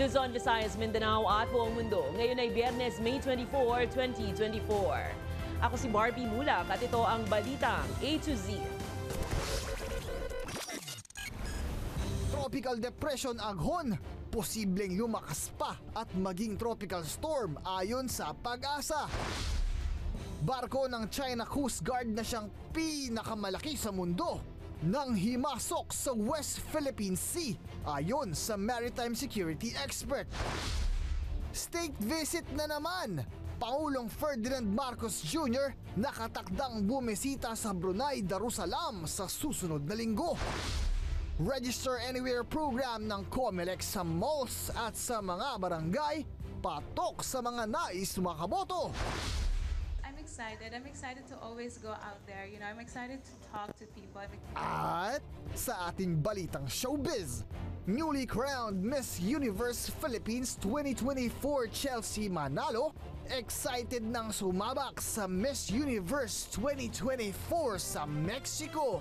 Luzon, Visayas, Mindanao at buong mundo. Ngayon ay Biyernes, May 24, 2024. Ako si Barbie Mulak at ito ang Balitang A to Z. Tropical Depression Aghon, posibleng lumakas pa at maging tropical storm ayon sa Pag-asa. Barko ng China Coast Guard na siyang pinakamalaki sa mundo nang himasok sa West Philippine Sea ayon sa maritime security expert. State visit na naman. Pangulong Ferdinand Marcos Jr. nakatakdang bumisita sa Brunei Darussalam sa susunod na linggo. Register Anywhere program ng COMELEC sa malls at sa mga barangay, patok sa mga nais makaboto. I'm excited to always go out there. You know, I'm excited to talk to people. At sa ating balitang showbiz, newly crowned Miss Universe Philippines 2024 Chelsea Manalo, excited nang sumabak sa Miss Universe 2024 sa Mexico.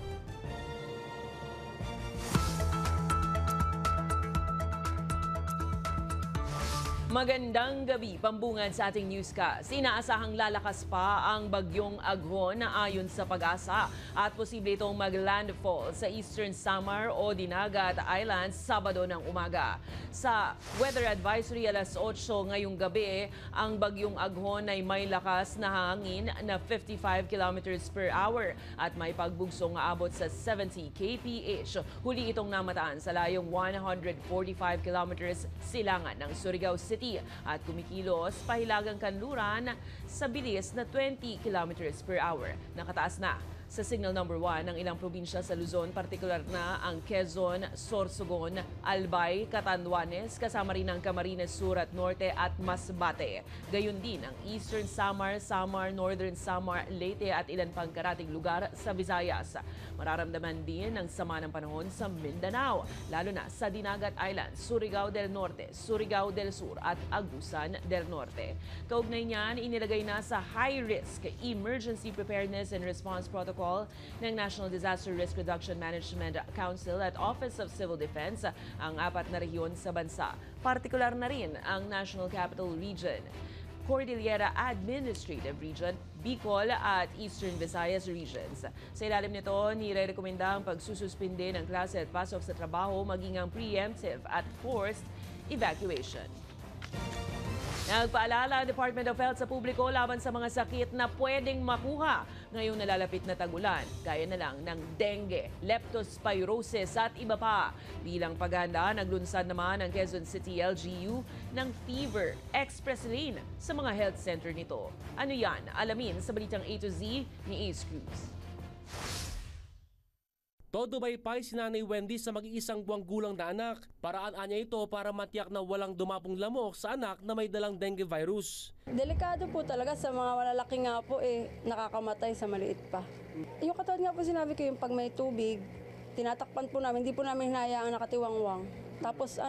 Magandang gabi, pambungad sa ating newscast. Inaasahang lalakas pa ang bagyong Aghon na ayon sa Pag-asa at posible itong mag-landfall sa Eastern Samar o Dinagat Islands Sabado ng umaga. Sa weather advisory alas 8 ngayong gabi, ang bagyong Aghon ay may lakas na hangin na 55 kilometers per hour at may pagbugsong aabot sa 70 kph. Huli itong namataan sa layong 145 kilometers silangan ng Surigao City at kumikilos pahilagang kanluran sa bilis na 20 kilometers per hour. Nakataas na sa signal number 1 ng ilang probinsya sa Luzon, partikular na ang Quezon, Sorsogon, Albay, Catanduanes, kasama rin ang Camarines Sur at Norte at Masbate. Gayon din ang Eastern Samar, Northern Samar, Leyte at ilan pang karating lugar sa Visayas. Mararamdaman din ang sama ng panahon sa Mindanao, lalo na sa Dinagat Islands, Surigao del Norte, Surigao del Sur at Agusan del Norte. Kaugnay niyan, inilagay na sa high-risk Emergency Preparedness and Response Protocol ng National Disaster Risk Reduction Management Council at Office of Civil Defense ang 4 na rehiyon sa bansa. Partikular na rin ang National Capital Region, Cordillera Administrative Region, Bicol at Eastern Visayas regions. Sa ilalim nito, nire-rekomenda ang pagsususpinde ng klase at pasok sa trabaho maging ang preemptive at forced evacuation. Nagpaalala ang Department of Health sa publiko laban sa mga sakit na pwedeng makuha ngayong nalalapit na tagulan, gaya na lang ng dengue, leptospirosis at iba pa. Bilang paghahanda, naglunsad naman ang Quezon City LGU ng Fever Express Lane sa mga health center nito. Ano yan? Alamin sa Balitang A to Z ni Ace Cruz. Todo baypay si Nanay Wendy sa mag-iisang buwang gulang na anak. Paraan niya ito para matiyak na walang dumapong lamok sa anak na may dalang dengue virus. Delikado po talaga sa mga malalaki nga po nakakamatay sa maliit pa. Yung katulad nga po sinabi ko, yung pag may tubig, tinatakpan po namin, hindi po namin hinayaang nakatiwangwang. Tapos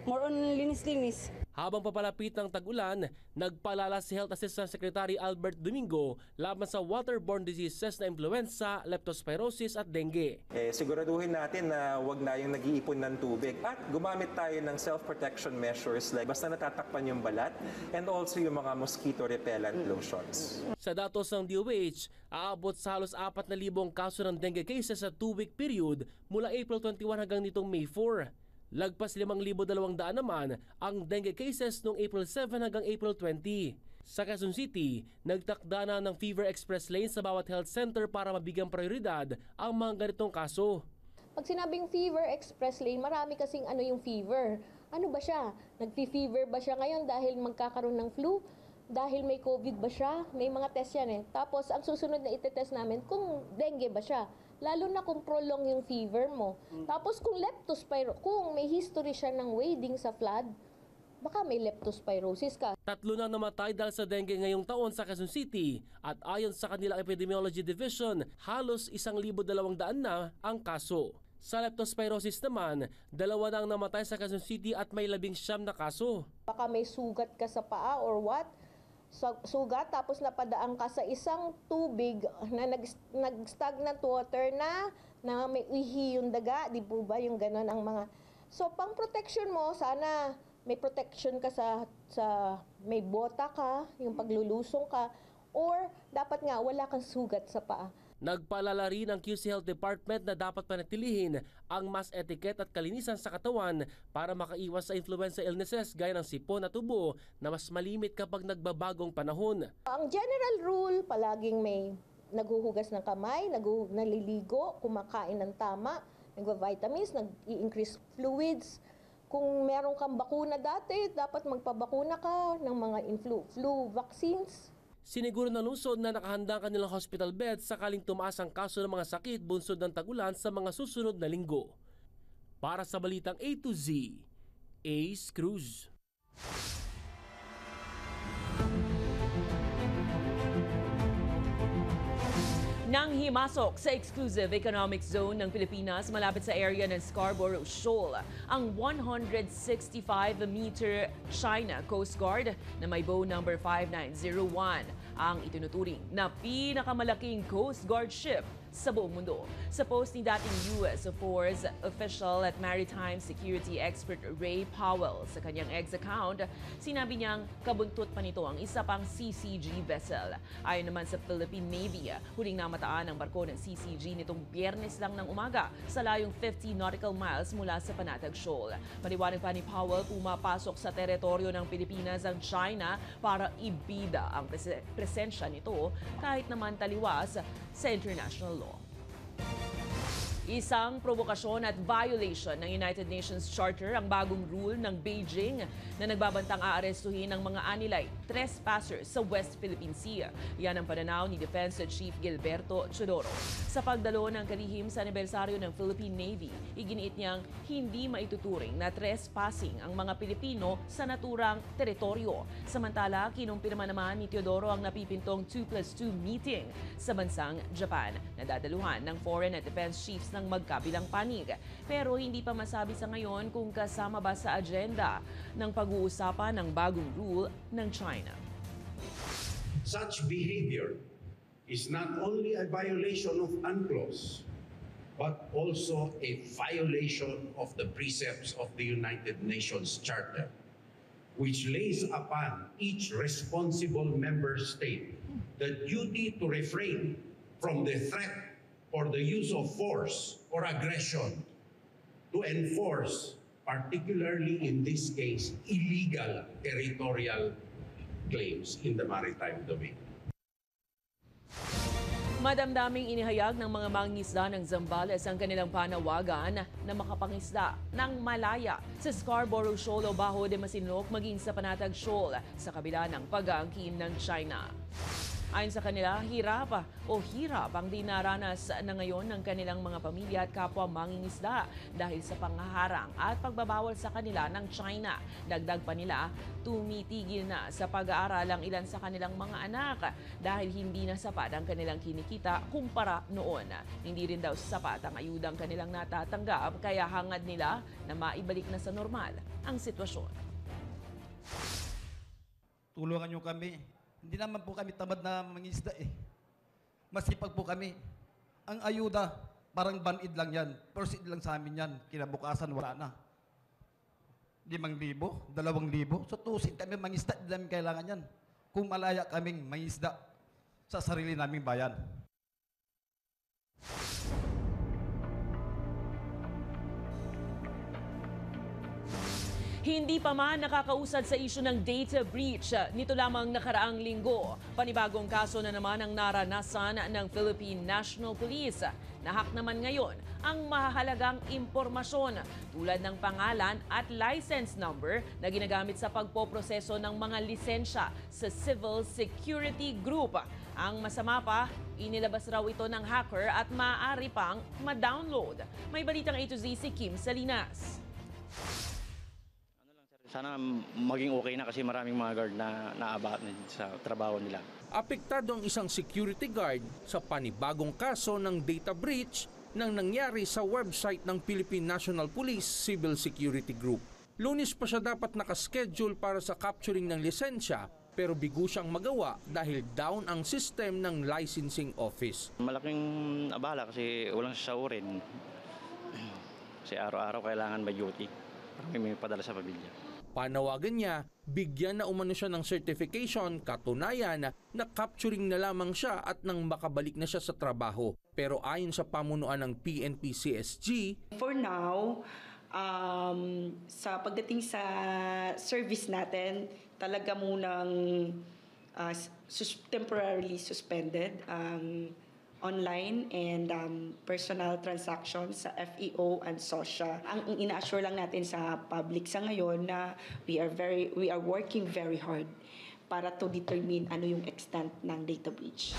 more on linis-linis. Habang papalapit ng tag-ulan, nagpaalala si Health Assistant Secretary Albert Domingo laban sa waterborne diseases na influenza, leptospirosis at dengue. Siguraduhin natin na wag na yung nag-iipon ng tubig at gumamit tayo ng self-protection measures like basta natatakpan yung balat and also yung mga mosquito repellent lotions. Sa datos ng DOH, aabot sa halos 4,000 kaso ng dengue cases sa 2-week period mula April 21 hanggang nitong May 4. Lagpas 5,200 naman ang dengue cases noong April 7 hanggang April 20. Sa Quezon City, nagtakda na ng Fever Express Lane sa bawat health center para mabigyang prioridad ang mga ganitong kaso. Pag sinabing Fever Express Lane, marami kasing yung fever. Ano ba siya? Nag-fever ba siya ngayon dahil magkakaroon ng flu? Dahil may COVID ba siya? May mga test yan Tapos ang susunod na itetest namin kung dengue ba siya. Lalo na kung prolong yung fever mo. Tapos kung kung may history siya ng wading sa flood, baka may leptospirosis ka. 3 na namatay dahil sa dengue ngayong taon sa Quezon City at ayon sa kanilang Epidemiology Division, halos 1,200 na ang kaso. Sa leptospirosis naman, 2 na ang namatay sa Quezon City at may 19 na kaso. Baka may sugat ka sa paa or what? Sugat tapos napadaan ka sa isang tubig na nag-stagnant water na may ihi yung daga, di po ba yung gano'n ang mga. So pang protection mo, sana may protection ka may bota ka, yung paglulusong ka, or dapat nga wala kang sugat sa paa. Nagpaalala rin ang QC Health Department na dapat panatilihin ang mass etiquette at kalinisan sa katawan para makaiwas sa influenza illnesses gaya ng sipon at ubo na mas malimit kapag nagbabagong panahon. Ang general rule, palaging may naghuhugas ng kamay, naliligo, kumakain ng tama, nagva-vitamins, nag-i-increase fluids. Kung meron kang bakuna dati, dapat magpabakuna ka ng mga flu vaccines. Siniguro ng lungsod na nakahanda ang kanilang hospital bed sakaling tumaas ang kaso ng mga sakit bunsod ng tag-ulan sa mga susunod na linggo. Para sa Balitang A to Z, Ace Cruz. Nang himasok sa exclusive economic zone ng Pilipinas malapit sa area ng Scarborough Shoal, ang 165-meter China Coast Guard na may bow number 5901 ang itinuturing na pinakamalaking Coast Guard ship sa buong mundo. Sa post ni dating U.S. Force official at maritime security expert Ray Powell sa kanyang X account, sinabi niyang kabuntot pa nito ang isa pang CCG vessel. Ayon naman sa Philippine Navy, huling namataan ang barko ng CCG nitong Biyernes lang ng umaga sa layong 50 nautical miles mula sa Panatag Shoal. Paliwanag pa ni Powell, pumapasok sa teritoryo ng Pilipinas ang China para ibida ang presensya nito kahit naman taliwas sa international law. Isang provokasyon at violation ng United Nations Charter ang bagong rule ng Beijing na nagbabantang aarestuhin ng mga anilay trespassers sa West Philippine Sea. Yan ang pananaw ni Defense Chief Gilberto Chodoro. Sa pagdalo ng kalihim sa anibersaryo ng Philippine Navy, iginiit niyang hindi maituturing na trespassing ang mga Pilipino sa naturang teritoryo. Samantala, kinumpirma naman ni Teodoro ang napipintong 2+2 meeting sa bansang Japan na dadaluhan ng foreign at defense chiefs ng magkabilang panig. Pero hindi pa masabi sa ngayon kung kasama ba sa agenda ng pag-uusapan ng bagong rule ng China. Such behavior is not only a violation of UNCLOS, but also a violation of the precepts of the United Nations Charter, which lays upon each responsible member state the duty to refrain from the threat or the use of force or aggression to enforce, particularly in this case, illegal territorial claims in the maritime domain. Madamdaming inihayag ng mga mangingisda ng Zambales ang kanilang panawagan na makapangisda ng malaya sa Scarborough Shoal o Bajo de Masinloc maging sa Panatag Shoal sa kabila ng pag-aangkin ng China. Ayon sa kanila, hirap ang dinaranas na ngayon ng kanilang mga pamilya at kapwa mangingisda dahil sa panghaharang at pagbabawal sa kanila ng China. Dagdag pa nila, tumitigil na sa pag-aaral ang ilan sa kanilang mga anak dahil hindi na sapat ang kanilang kinikita kumpara noon. Hindi rin daw sapat ang ayudang kanilang natatanggap kaya hangad nila na maibalik na sa normal ang sitwasyon. Tulungan niyo kami. Hindi naman po kami tamad na mangisda eh. Masipag po kami. Ang ayuda, parang banid lang yan. Proceed lang sa amin yan. Kinabukasan, wala na. 5,000, 2,000. So tusin kami mangisda, hindi namin kailangan yan. Kung malaya kaming mangisda sa sarili naming bayan. Hindi pa man nakakausad sa isyu ng data breach. Nito lamang nakaraang linggo, panibagong kaso na naman ang naranasan ng Philippine National Police. Nahak naman ngayon ang mahalagang impormasyon tulad ng pangalan at license number na ginagamit sa pagpoproseso ng mga lisensya sa Civil Security Group. Ang masama pa, inilabas raw ito ng hacker at maaari pang ma-download. May balitang A to Z si Kim Salinas. Sana maging okay na kasi maraming mga guard na naabat sa trabaho nila. Apektado ang isang security guard sa panibagong kaso ng data breach nang nangyari sa website ng Philippine National Police Civil Security Group. Lunes pa siya dapat nakaschedule para sa capturing ng lisensya pero bigo siyang magawa dahil down ang system ng licensing office. Malaking abala kasi walang sasaurin. Kasi araw-araw kailangan may duty para may padala sa pamilya. Panawagan niya, bigyan na umano siya ng certification, katunayan na capturing na lamang siya at nang makabalik na siya sa trabaho. Pero ayon sa pamunuan ng PNP-CSG, for now, sa pagdating sa service natin, talaga munang temporarily suspended online and personal transactions sa FEO and SOSHA. Ang ina-assure lang natin sa public sa ngayon na we are working very hard para to determine ano yung extent ng data breach.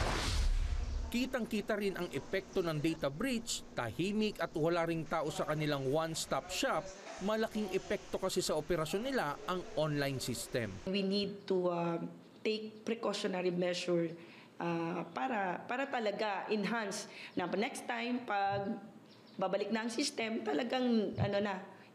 Kitang-kita rin ang epekto ng data breach, tahimik at wala ring tao sa kanilang one-stop shop. Malaking epekto kasi sa operasyon nila ang online system. We need to take precautionary measure para talaga enhance na next time pag babalik na ang system, talagang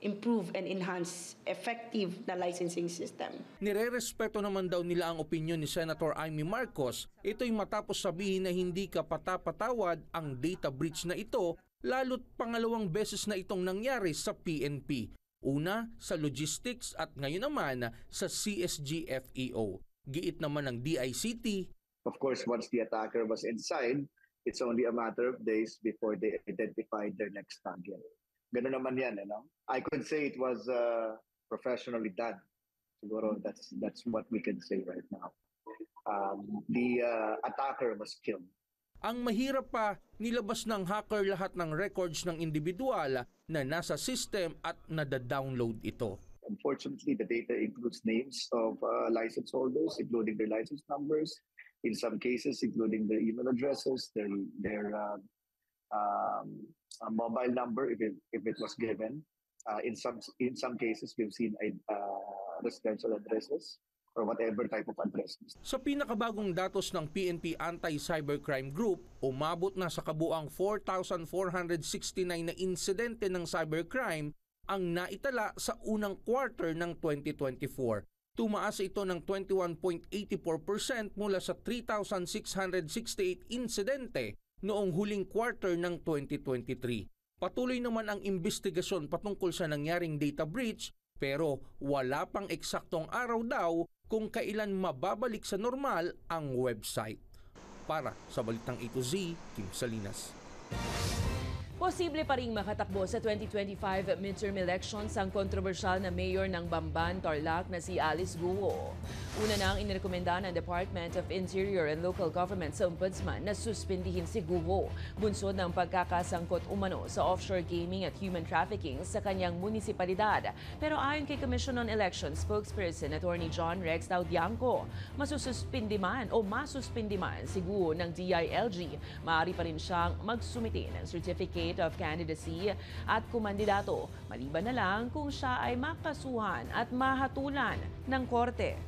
improve and enhance effective na licensing system. Nirerespeto naman daw nila ang opinyon ni Senator Amy Marcos. Ito'y matapos sabihin na hindi kapatapatawad ang data breach na ito, lalo't pangalawang beses na itong nangyari sa PNP. Una sa logistics at ngayon naman sa CSG-FEO. Giit naman ng DICT, of course, once the attacker was inside, it's only a matter of days before they identified their next target. Ganun naman yan, I could say it was professionally done. Siguro that's what we can say right now. The attacker was killed. Ang mahirap pa, nilabas ng hacker lahat ng records ng individual na nasa system at nada-download ito. Unfortunately, the data includes names of license holders, including their license numbers, in some cases including their email addresses, their mobile number if it was given. In some cases, we've seen residential addresses or whatever type of addresses. Sa pinakabagong datos ng PNP Anti-Cybercrime Group, umabot na sa kabuang 4,469 na insidente ng cybercrime ang naitala sa unang quarter ng 2024. Tumaas ito ng 21.84% mula sa 3,668 insidente noong huling quarter ng 2023. Patuloy naman ang investigasyon patungkol sa nangyaring data breach pero wala pang eksaktong araw daw kung kailan mababalik sa normal ang website. Para sa Balitang A to Z, Kim Salinas. Posible pa ring makatakbo sa 2025 midterm elections ang kontrobersyal na mayor ng Bamban, Tarlac na si Alice Guo. Una nang inirekomenda ng Department of Interior and Local Government sa Ombudsman na suspindihin si Guo, bunsod ng pagkakasangkot umano sa offshore gaming at human trafficking sa kanyang munisipalidad. Pero ayon kay Commission on Elections spokesperson Attorney John Rex Daudianco, masususpindi man si Guo ng DILG, maaari pa rin siyang magsumite ng certificate of candidacy at kumandidato, maliban na lang kung siya ay makasuhan at mahatulan ng korte.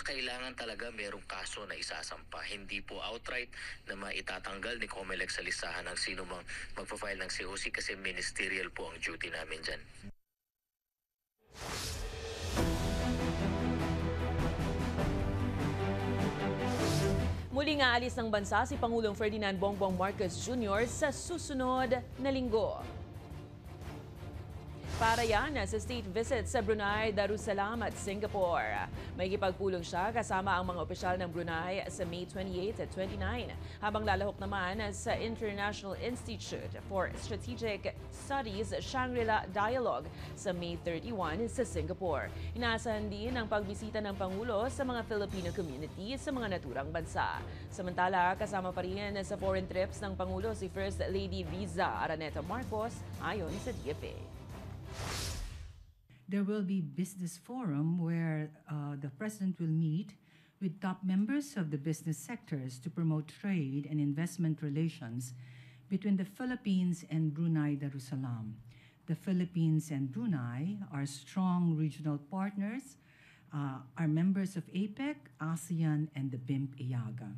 Kailangan talaga merong kaso na isasampa. Hindi po outright na maitatanggal ni COMELEC sa listahan ng sino mang magpa-file ng COC kasi ministerial po ang duty namin dyan. Muling aalis ng bansa si Pangulong Ferdinand Bongbong Marcos Jr. sa susunod na linggo. Para yan sa state visit sa Brunei, Darussalam at Singapore. May kipagpulong siya kasama ang mga opisyal ng Brunei sa May 28 at 29, habang lalahok naman sa International Institute for Strategic Studies Shangri-La Dialogue sa May 31 sa Singapore. Inaasahan din ang pagbisita ng Pangulo sa mga Filipino community sa mga naturang bansa. Samantala, kasama pa rin sa foreign trips ng Pangulo si First Lady Riza Araneta Marcos ayon sa DFA. There will be business forum where the President will meet with top members of the business sectors to promote trade and investment relations between the Philippines and Brunei Darussalam. The Philippines and Brunei are strong regional partners, are members of APEC, ASEAN, and the BIMP-IAGA.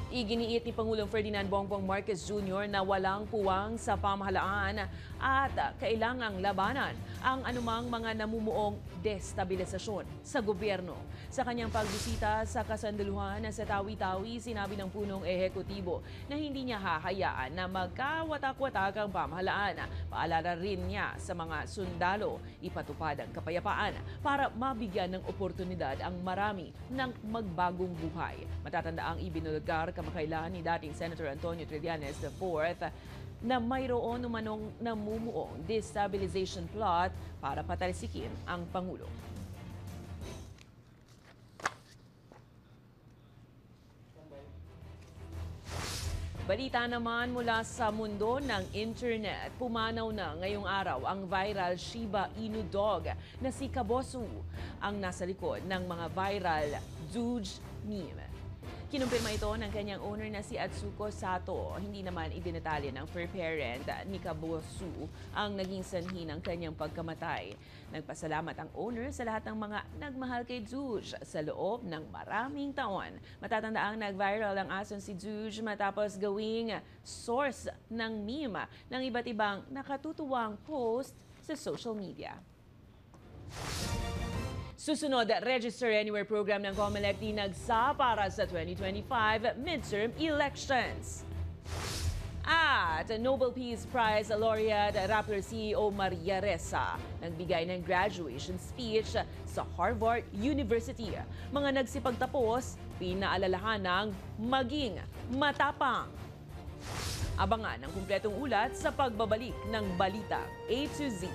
Iginiit ni Pangulong Ferdinand Bongbong Marcos Jr. na walang puwang sa pamahalaan at kailangang labanan ang anumang mga namumuong destabilisasyon sa gobyerno. Sa kanyang pagbisita sa kasandaluhan sa Tawi-Tawi, sinabi ng punong ehekutibo na hindi niya hahayaan na magkawatak-watak ang pamahalaan. Paalala rin niya sa mga sundalo, ipatupad ang kapayapaan para mabigyan ng oportunidad ang marami ng magbagong buhay. Matatanda ang ibinulgar kamakailan ni dating Senator Antonio Trillanes IV na mayroon umanong namumuong destabilization plot para patalsikin ang Pangulo. Balita naman mula sa mundo ng internet. Pumanaw na ngayong araw ang viral Shiba Inu dog na si Kabosu ang nasa likod ng mga viral Doge meme. Kinumpirma ito ng kanyang owner na si Atsuko Sato. Hindi naman idinetalye ng fur parent ni Kabosu ang naging sanhi ng kanyang pagkamatay. Nagpasalamat ang owner sa lahat ng mga nagmahal kay Doge sa loob ng maraming taon. Matatandaang nag-viral ang ason si Doge matapos gawing source ng meme ng iba't ibang nakatutuwang post sa social media. Susunod, Register Anywhere program ng COMELEC tinagsa para sa 2025 midterm elections. At Nobel Peace Prize laureate Rappler CEO Maria Ressa nagbigay ng graduation speech sa Harvard University. Mga nagsipagtapos, pinaalalahan ng maging matapang. Abangan ang kumpletong ulat sa pagbabalik ng Balita A to Z.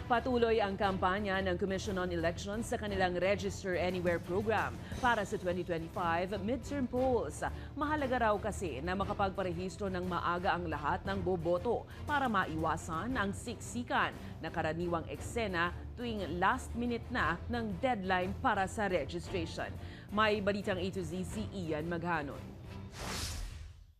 Patuloy ang kampanya ng Commission on Elections sa kanilang Register Anywhere program para sa 2025 midterm polls. Mahalaga raw kasi na makapagparehistro ng maaga ang lahat ng boboto para maiwasan ang siksikan na karaniwang eksena tuwing last minute na ng deadline para sa registration. May balitang A to Z si Ian Maghanon.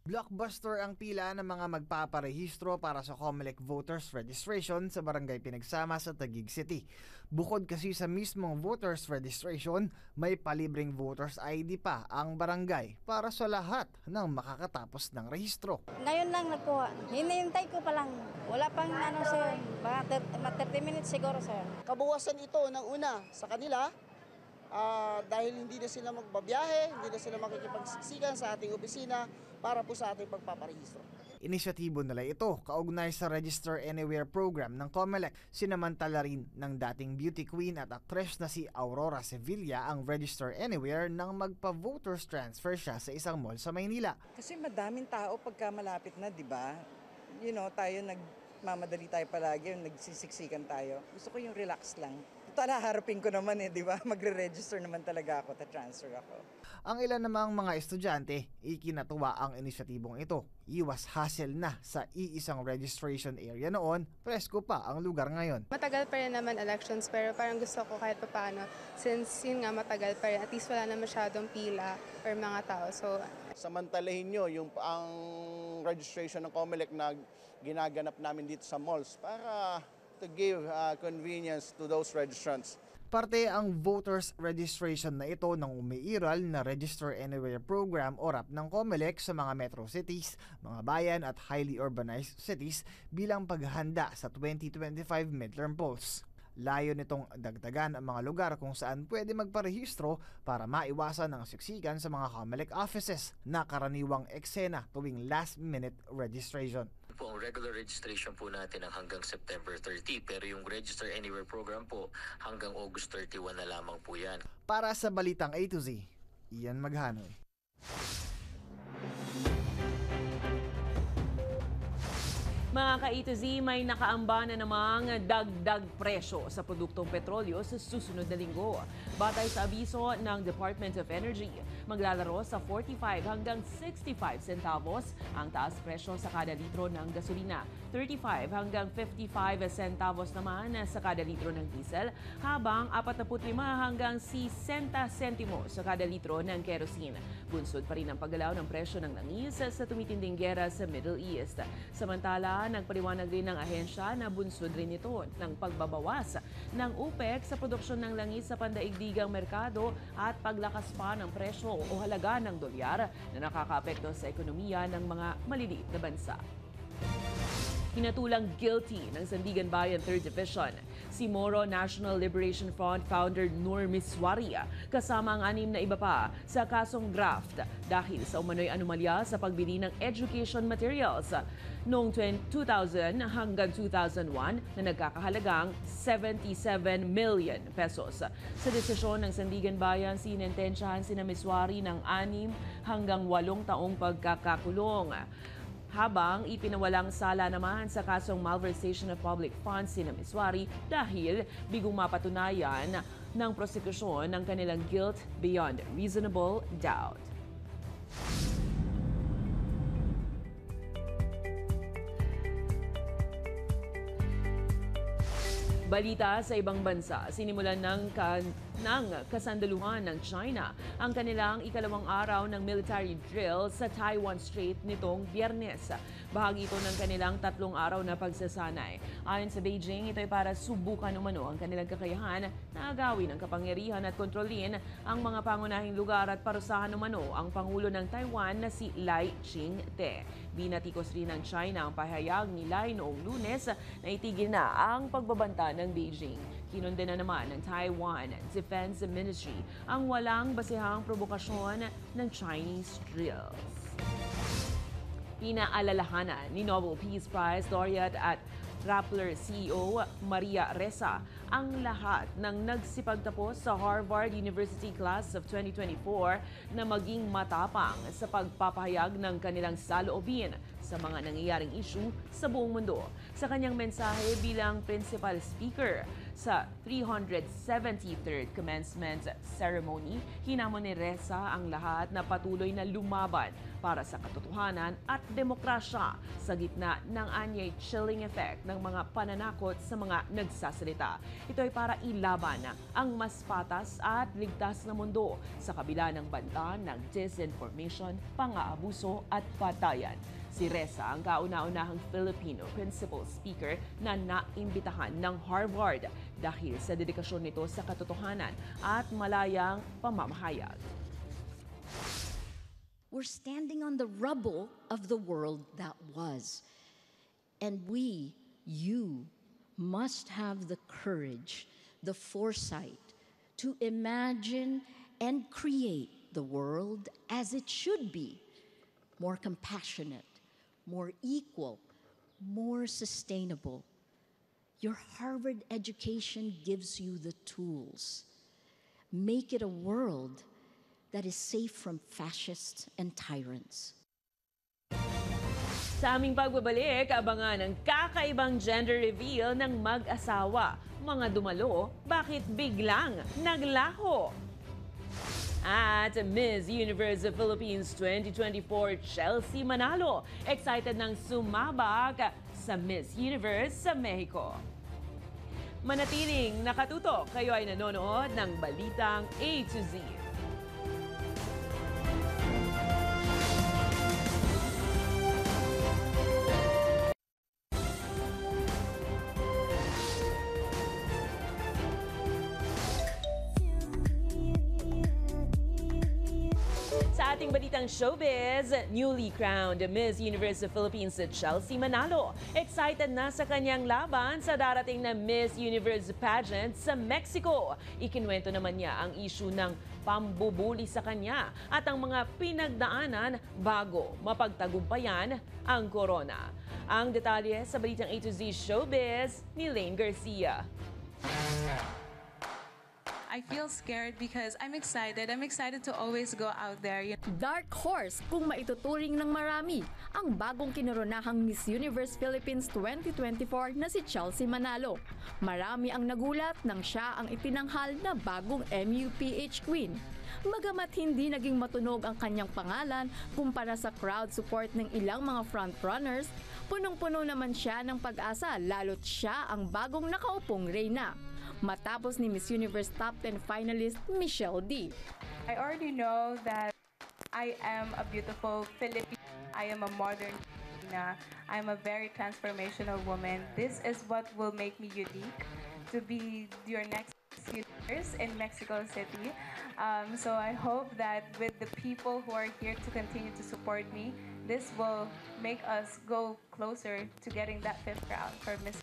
Blockbuster ang pila ng mga magpaparehistro para sa COMELEC voters registration sa barangay Pinagsama sa Taguig City. Bukod kasi sa mismong voters registration, may palibreng voters ID pa ang barangay para sa lahat ng makakatapos ng rehistro. Ngayon lang nagkuha. Hinihintay ko pa lang. Wala pang sir. Mga 30 minutes siguro sir. Kabuwasan ito ng una sa kanila dahil hindi na sila magbabiyahe, hindi na sila makikipagsiksikan sa ating opisina para po sa ating pagpaparehistro. Inisyatibo nila ito kaugnay sa Register Anywhere program ng COMELEC. Sinamantala rin ng dating beauty queen at actress na si Aurora Sevilla ang Register Anywhere nang magpa-voters transfer siya sa isang mall sa Maynila. Kasi madaming tao pagka malapit na, di ba? You know, tayo nagmamadali tayo palagi, nagsisiksikan tayo. Gusto ko yung relax lang. Ito harapin ko naman di ba? Magre-register naman talaga ako, ta-transfer ako. Ang ilan namang mga estudyante, ikinatuwa ang inisyatibong ito. Iwas hassle na sa iisang registration area noon, presko pa ang lugar ngayon. Matagal pa rin naman elections pero parang gusto ko kahit paano, since yun nga matagal pa rin, at least wala na masyadong pila or mga tao. So, samantalahin nyo yung ang registration ng COMELEC na ginaganap namin dito sa malls para to give convenience to those registrants. Parte ang voters registration na ito ng umiiral na Register Anywhere program o RAP ng COMELEC sa mga metro cities, mga bayan at highly urbanized cities bilang paghahanda sa 2025 midterm polls. Layo nitong dagdagan ang mga lugar kung saan pwede magparehistro para maiwasan ang siksikan sa mga COMELEC offices na karaniwang eksena tuwing last-minute registration. Po ang regular registration po natin ang hanggang September 30 pero yung Register Anywhere program po hanggang August 31 na lamang po yan. Para sa Balitang A to Z, Ian Maghanoy. Mga ka-A to Z, may nakaamba na namang dagdag presyo sa produktong petrolyo sa susunod na linggo. Batay sa abiso ng Department of Energy, maglalaro sa 45 hanggang 65 centavos ang taas presyo sa kada litro ng gasolina, 35 hanggang 55 centavos naman sa kada litro ng diesel, habang 45 hanggang 60 sentimo sa kada litro ng kerosene. Bunsod pa rin ang paggalaw ng presyo ng langis sa tumitinding gera sa Middle East. Samantala, nagpaliwanag din ng ahensya na bunsod rin ito ng pagbabawas ng OPEC sa produksyon ng langis sa pandaigdigang merkado at paglakas pa ng presyo o halaga ng dolyar na nakakaapekto sa ekonomiya ng mga maliliit na bansa. Hinatulang guilty ng Sandigan Bayan 3rd Division si Moro National Liberation Front founder Nur Miswari kasama ang 6 na iba pa sa kasong graft dahil sa umano'y anomalya sa pagbili ng education materials noong 2000 hanggang 2001 na nagkakahalagang 77 million pesos. Sa desisyon ng Sandigan Bayan, sinentensyahan sina Miswari ng 6 hanggang 8 taong pagkakakulong. Habang ipinawalang sala naman sa kasong malversation of public funds sina Miswari dahil bigong mapatunayan ng prosekusyon ng kanilang guilt beyond reasonable doubt. Balita sa ibang bansa, sinimulan ng kasandaluhan ng China ang kanilang ikalawang araw ng military drill sa Taiwan Strait nitong Biyernes. Bahagi ito ng kanilang 3 araw na pagsasanay. Ayon sa Beijing, ito ay para subukan umano ang kanilang kakayahan na agawin ang kapangyarihan at kontrolin ang mga pangunahing lugar at parusahan umano ang Pangulo ng Taiwan na si Lai Ching-te. Binatikos rin ng China ang pahayag ni Lai noong Lunes na itigil na ang pagbabanta ng Beijing. Kinundena naman ng Taiwan Defense Ministry ang walang basehang provokasyon ng Chinese drills. Pinaalalahanan ni Nobel Peace Prize laureate at Rappler CEO Maria Ressa ang lahat ng nagsipagtapos sa Harvard University Class of 2024 na maging matapang sa pagpapahayag ng kanilang saloobin sa mga nangyayaring issue sa buong mundo. Sa kanyang mensahe bilang principal speaker sa 373rd commencement ceremony, hinamon ni Ressa ang lahat na patuloy na lumaban para sa katotohanan at demokrasya sa gitna ng anyay chilling effect ng mga pananakot sa mga nagsasalita. Ito ay para ilaban ang mas patas at ligtas na mundo sa kabila ng banta ng disinformation, pang-aabuso at patayan. Si Ressa ang kauna-unahang Filipino principal speaker na naimbitahan ng Harvard dahil sa dedikasyon nito sa katotohanan at malayang pamamahayag. We're standing on the rubble of the world that was. And you must have the courage, the foresight to imagine and create the world as it should be. More compassionate, more equal, more sustainable. Your Harvard education gives you the tools. Make it a world that is safe from fascists and tyrants. Sa aming pagbabalik, abangan ang kakaibang gender reveal ng mag-asawa. Mga dumalo, bakit biglang naglaho? At Miss Universe Philippines 2024 Chelsea Manalo, excited ng sumabak sa Miss Universe sa Mexico. Manatiling nakatutok, kayo ay nanonood ng Balitang A to Z. Sa ating balitang showbiz, newly crowned Miss Universe Philippines Chelsea Manalo, excited na sa kanyang laban sa darating na Miss Universe pageant sa Mexico. Ikinwento naman niya ang issue ng pambubuli sa kanya at ang mga pinagdaanan bago mapagtagumpayan ang corona. Ang detalye sa balitang A to Z showbiz ni Lane Garcia. I feel scared because I'm excited. I'm excited to always go out there. Dark horse kung maituturing ng marami ang bagong kinoronahang Miss Universe Philippines 2024 na si Chelsea Manalo. Marami ang nagulat nang siya ang itinanghal na bagong MUPH Queen. Bagamat hindi naging matunog ang kanyang pangalan kumpara sa crowd support ng ilang mga frontrunners, punong-puno naman siya ng pag-asa lalo't siya ang bagong nakaupong reyna. Matapos ni Miss Universe Top 10 finalist Michelle D. I already know that I am a beautiful Filipina. I am a modern Filipina. I'm a very transformational woman. This is what will make me unique to be your next Universe in Mexico City. So I hope that with the people who are here to continue to support me, this will make us go closer to getting that 5th crown for Miss.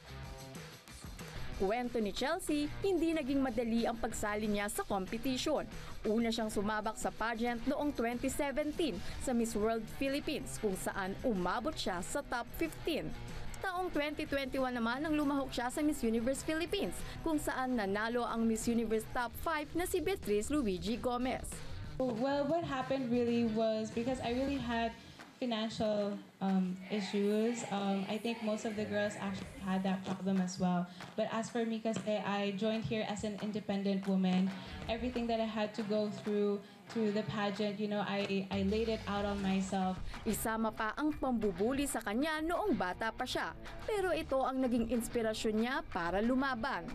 Kwento ni Chelsea, hindi naging madali ang pagsali niya sa competition. Una siyang sumabak sa pageant noong 2017 sa Miss World Philippines kung saan umabot siya sa top 15. Taong 2021 naman nang lumahok siya sa Miss Universe Philippines kung saan nanalo ang Miss Universe Top 5 na si Beatriz Luigi Gomez. Well, what happened really was because I really had financial issues. I think most of the girls actually had that problem as well. But as for me, kasi I joined here as an independent woman. Everything that I had to go through the pageant, you know, I laid it out on myself. Isama pa ang pambubuli sa kanya noong bata pa siya. Pero ito ang naging inspirasyon niya para lumaban.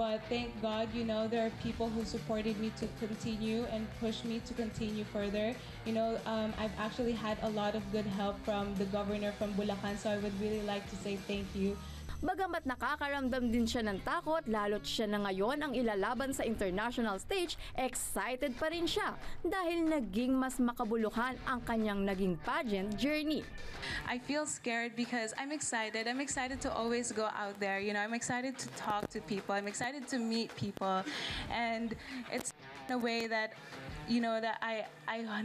But thank God, you know, there are people who supported me to continue and push me to continue further. You know, I've actually had a lot of good help from the governor from Bulacan, so I would really like to say thank you. Bagamat nakakaramdam din siya ng takot, lalo't siya na ngayon ang ilalaban sa international stage, excited pa rin siya dahil naging mas makabuluhan ang kanyang naging pageant journey. I feel scared because I'm excited. I'm excited to always go out there. You know, I'm excited to talk to people. I'm excited to meet people. And it's in a way that, you know, that I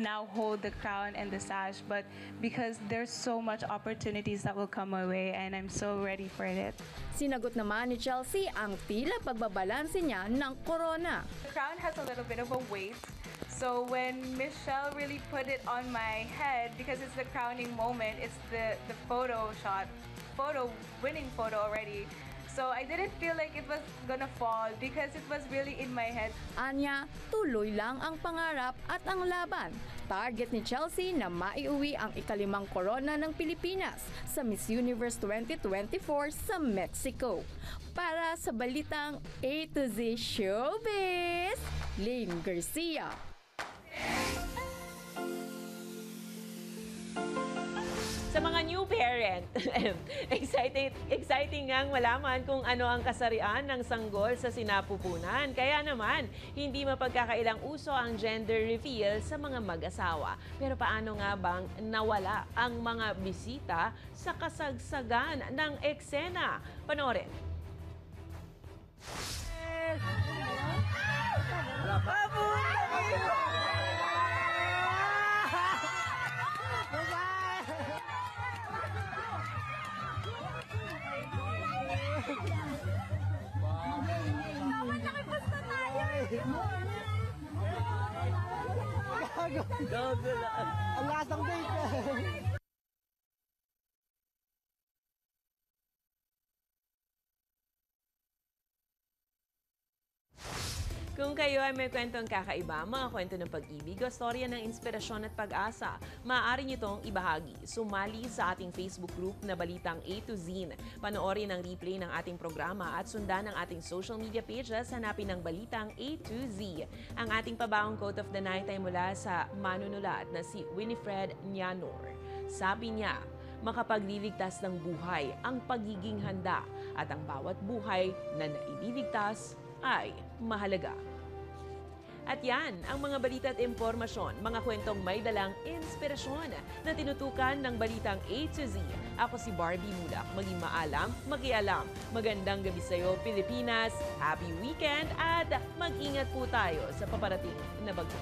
now hold the crown and the sash, but because there's so much opportunities that will come my way and I'm so ready for it. Sinagot naman ni Chelsea ang tila pagbabalanse niya ng corona. The crown has a little bit of a weight. So when Michelle really put it on my head, because it's the crowning moment, it's the winning photo already. So I didn't feel like it was gonna fall because it was really in my head. Anya, tuloy lang ang pangarap at ang laban. Target ni Chelsea na maiuwi ang ikalimang korona ng Pilipinas sa Miss Universe 2024 sa Mexico. Para sa balitang A to Z Showbiz, Lane Garcia. Sa mga new parent, exciting ngang malaman kung ano ang kasarian ng sanggol sa sinapupunan. Kaya naman, hindi mapagkakailang uso ang gender reveal sa mga mag-asawa. Pero paano nga bang nawala ang mga bisita sa kasagsagan ng eksena? Panoorin. Ang lasang date. Kung kayo ay may kwentong kakaiba, mga kwento ng pag-ibig o storya ng inspirasyon at pag-asa, maaari niyo itong ibahagi. Sumali sa ating Facebook group na Balitang A to Z. Panoorin ang replay ng ating programa at sundan ang ating social media pages, hanapin ng Balitang A to Z. Ang ating pabaong quote of the night ay mula sa manunulat na si Winifred Nyanor. Sabi niya, makapagliligtas ng buhay ang pagiging handa at ang bawat buhay na naililigtas ay mahalaga. At yan ang mga balita at impormasyon, mga kwentong may dalang inspirasyon na tinutukan ng Balitang A to Z. Ako si Barbie Mulak. Maging maalam, makialam. Magandang gabi sa iyo, Pilipinas. Happy weekend at mag-ingat po tayo sa paparating na bagyo.